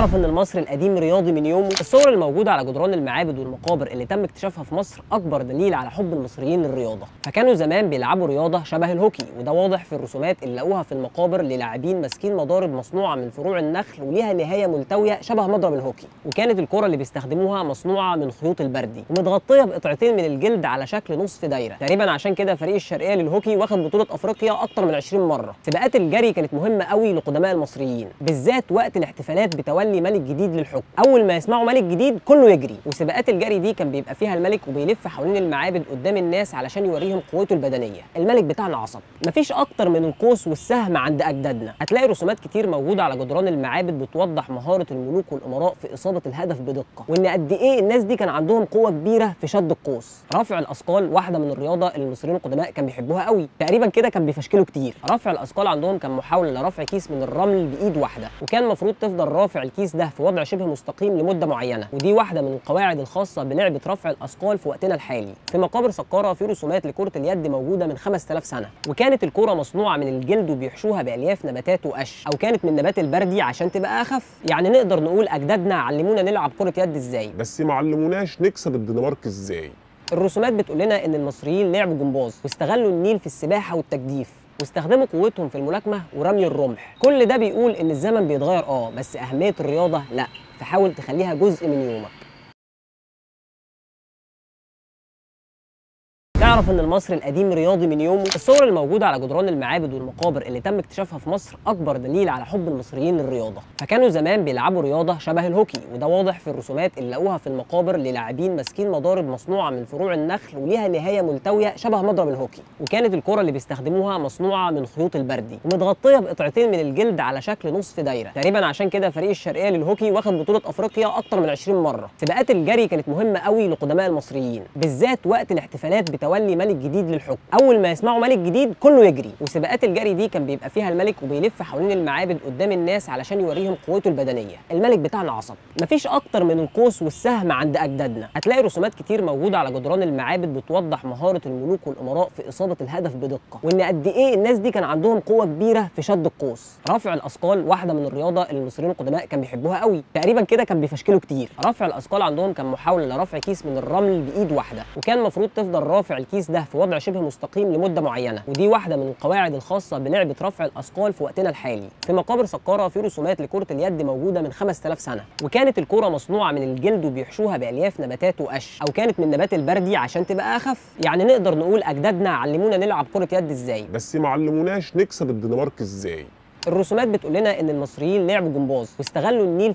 تعرف ان المصري القديم رياضي من يومه؟ الصور الموجوده على جدران المعابد والمقابر اللي تم اكتشافها في مصر اكبر دليل على حب المصريين للرياضه، فكانوا زمان بيلعبوا رياضه شبه الهوكي، وده واضح في الرسومات اللي لقوها في المقابر للاعبين ماسكين مضارب مصنوعه من فروع النخل وليها نهايه ملتويه شبه مضرب الهوكي، وكانت الكره اللي بيستخدموها مصنوعه من خيوط البردي ومتغطيه بقطعتين من الجلد على شكل نصف دايره، تقريبا عشان كده فريق الشرقيه للهوكي واخد بطوله افريقيا اكتر من 20 مره. سباقات الجري كانت مهمه قوي لقدماء المصريين، بالذات وقت الاحتفالات بتولي ملك جديد للحكم. اول ما يسمعوا ملك جديد كله يجري، وسباقات الجري دي كان بيبقى فيها الملك وبيلف حوالين المعابد قدام الناس علشان يوريهم قوته البدنيه. الملك بتاعنا عصب، مفيش اكتر من القوس والسهم عند اجدادنا. هتلاقي رسومات كتير موجوده على جدران المعابد بتوضح مهاره الملوك والامراء في اصابه الهدف بدقه، وان قد ايه الناس دي كان عندهم قوه كبيره في شد القوس. رفع الاثقال واحده من الرياضه اللي المصريين القدماء كان بيحبوها قوي، تقريبا كده كان بيفشكلوا كتير. رفع الاثقال عندهم كان محاوله لرفع كيس من الرمل بايد واحده، وكان المفروض تفضل رافع الكيس ده في وضع شبه مستقيم لمده معينه، ودي واحده من القواعد الخاصه بلعبه رفع الاثقال في وقتنا الحالي. في مقابر سقاره في رسومات لكره اليد موجوده من 5000 سنه، وكانت الكره مصنوعه من الجلد وبيحشوها بالياف نباتات وقش، او كانت من نبات البردي عشان تبقى اخف. يعني نقدر نقول اجدادنا علمونا نلعب كره يد ازاي، بس ما علموناش نكسب الدنمارك ازاي. الرسومات بتقول لنا ان المصريين لعبوا جمباز واستغلوا النيل في السباحه والتجديف، واستخدموا قوتهم في الملاكمه ورمي الرمح. كل ده بيقول ان الزمن بيتغير بس اهميه الرياضه لا، فحاول تخليها جزء من يومك. تعرف ان المصري القديم رياضي من يومه؟ الصور الموجوده على جدران المعابد والمقابر اللي تم اكتشافها في مصر اكبر دليل على حب المصريين للرياضه، فكانوا زمان بيلعبوا رياضه شبه الهوكي، وده واضح في الرسومات اللي لقوها في المقابر للاعبين ماسكين مضارب مصنوعه من فروع النخل وليها نهايه ملتويه شبه مضرب الهوكي، وكانت الكره اللي بيستخدموها مصنوعه من خيوط البردي ومتغطيه بقطعتين من الجلد على شكل نصف دايره، تقريبا عشان كده فريق الشرقيه للهوكي واخد بطوله افريقيا اكتر من 20 مره. سباقات الجري كانت مهمه قوي لقدماء المصريين، بالذات وقت الاحتفالات بتولي ملك جديد للحكم. اول ما يسمعوا ملك جديد كله يجري، وسباقات الجري دي كان بيبقى فيها الملك وبيلف حوالين المعابد قدام الناس علشان يوريهم قوته البدنيه. الملك بتاعنا عصب، مفيش اكتر من القوس والسهم عند اجدادنا. هتلاقي رسومات كتير موجوده على جدران المعابد بتوضح مهاره الملوك والامراء في اصابه الهدف بدقه، وان قد ايه الناس دي كان عندهم قوه كبيره في شد القوس. رفع الاثقال واحده من الرياضه اللي المصريين القدماء كان بيحبوها قوي، تقريبا كده كان بيفشكلوا كتير. رفع الاثقال عندهم كان محاوله لرفع كيس من الرمل بايد واحده، وكان المفروض تفضل رافع الكيس ده في وضع شبه مستقيم لمده معينه، ودي واحده من القواعد الخاصه بلعبه رفع الاثقال في وقتنا الحالي. في مقابر سقاره في رسومات لكره اليد موجوده من 5000 سنه، وكانت الكره مصنوعه من الجلد وبيحشوها بالياف نباتات وقش، او كانت من نبات البردي عشان تبقى اخف. يعني نقدر نقول اجدادنا علمونا نلعب كره يد ازاي، بس ما علموناش نكسب الدنمارك ازاي. الرسومات بتقول لنا ان المصريين لعبوا جمباز واستغلوا النيل